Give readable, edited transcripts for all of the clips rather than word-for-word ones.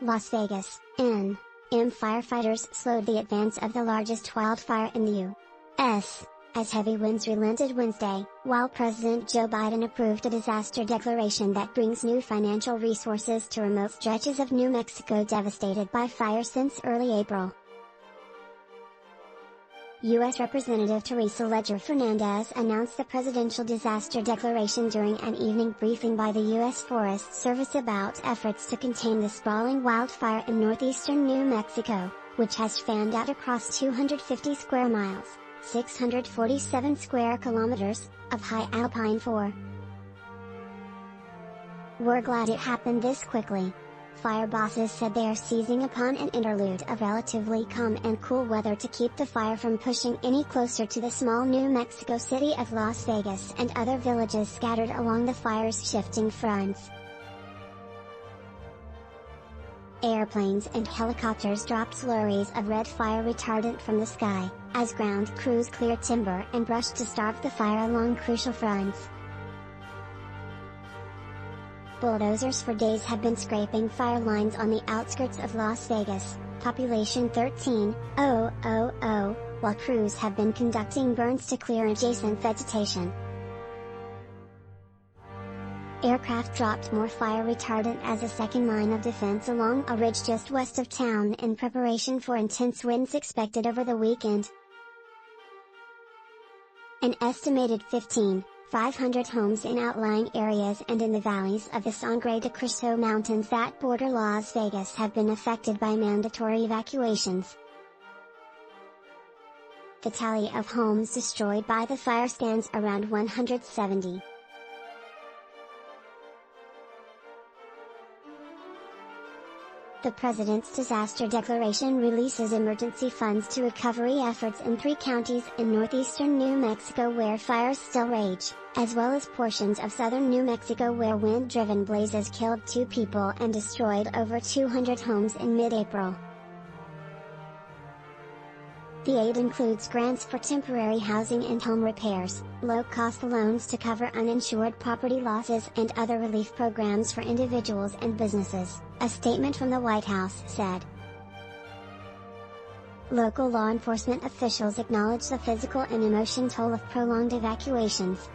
Las Vegas, N. M. Firefighters slowed the advance of the largest wildfire in the U.S. as heavy winds relented Wednesday, while President Joe Biden approved a disaster declaration that brings new financial resources to remote stretches of New Mexico devastated by fire since early April. U.S. Representative Teresa Leger Fernandez announced the presidential disaster declaration during an evening briefing by the U.S. Forest Service about efforts to contain the sprawling wildfire in northeastern New Mexico, which has fanned out across 250 square miles, 647 square kilometers, of high alpine for. "We're glad it happened this quickly." Fire bosses said they are seizing upon an interlude of relatively calm and cool weather to keep the fire from pushing any closer to the small New Mexico city of Las Vegas and other villages scattered along the fire's shifting fronts. Airplanes and helicopters dropped slurries of red fire retardant from the sky, as ground crews cleared timber and brush to starve the fire along crucial fronts. Bulldozers for days have been scraping fire lines on the outskirts of Las Vegas, population 13,000, while crews have been conducting burns to clear adjacent vegetation. Aircraft dropped more fire retardant as a second line of defense along a ridge just west of town in preparation for intense winds expected over the weekend. An estimated 500 homes in outlying areas and in the valleys of the Sangre de Cristo Mountains that border Las Vegas have been affected by mandatory evacuations. The tally of homes destroyed by the fire stands around 170. The President's disaster declaration releases emergency funds to recovery efforts in 3 counties in northeastern New Mexico where fires still rage, as well as portions of southern New Mexico where wind-driven blazes killed 2 people and destroyed over 200 homes in mid-April. The aid includes grants for temporary housing and home repairs, low-cost loans to cover uninsured property losses and other relief programs for individuals and businesses, a statement from the White House said. Local law enforcement officials acknowledge the physical and emotional toll of prolonged evacuations.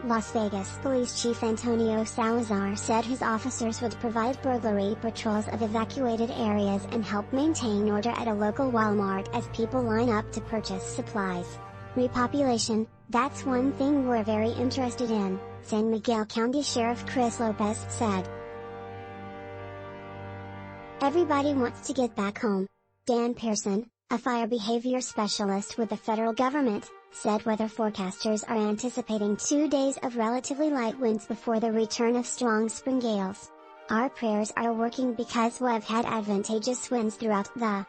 Las Vegas Police Chief Antonio Salazar said his officers would provide burglary patrols of evacuated areas and help maintain order at a local Walmart as people line up to purchase supplies. Repopulation, that's one thing we're very interested in, San Miguel County Sheriff Chris Lopez said. Everybody wants to get back home. Dan Pearson, a fire behavior specialist with the federal government, said weather forecasters are anticipating 2 days of relatively light winds before the return of strong spring gales. Our prayers are working because we've had advantageous winds throughout the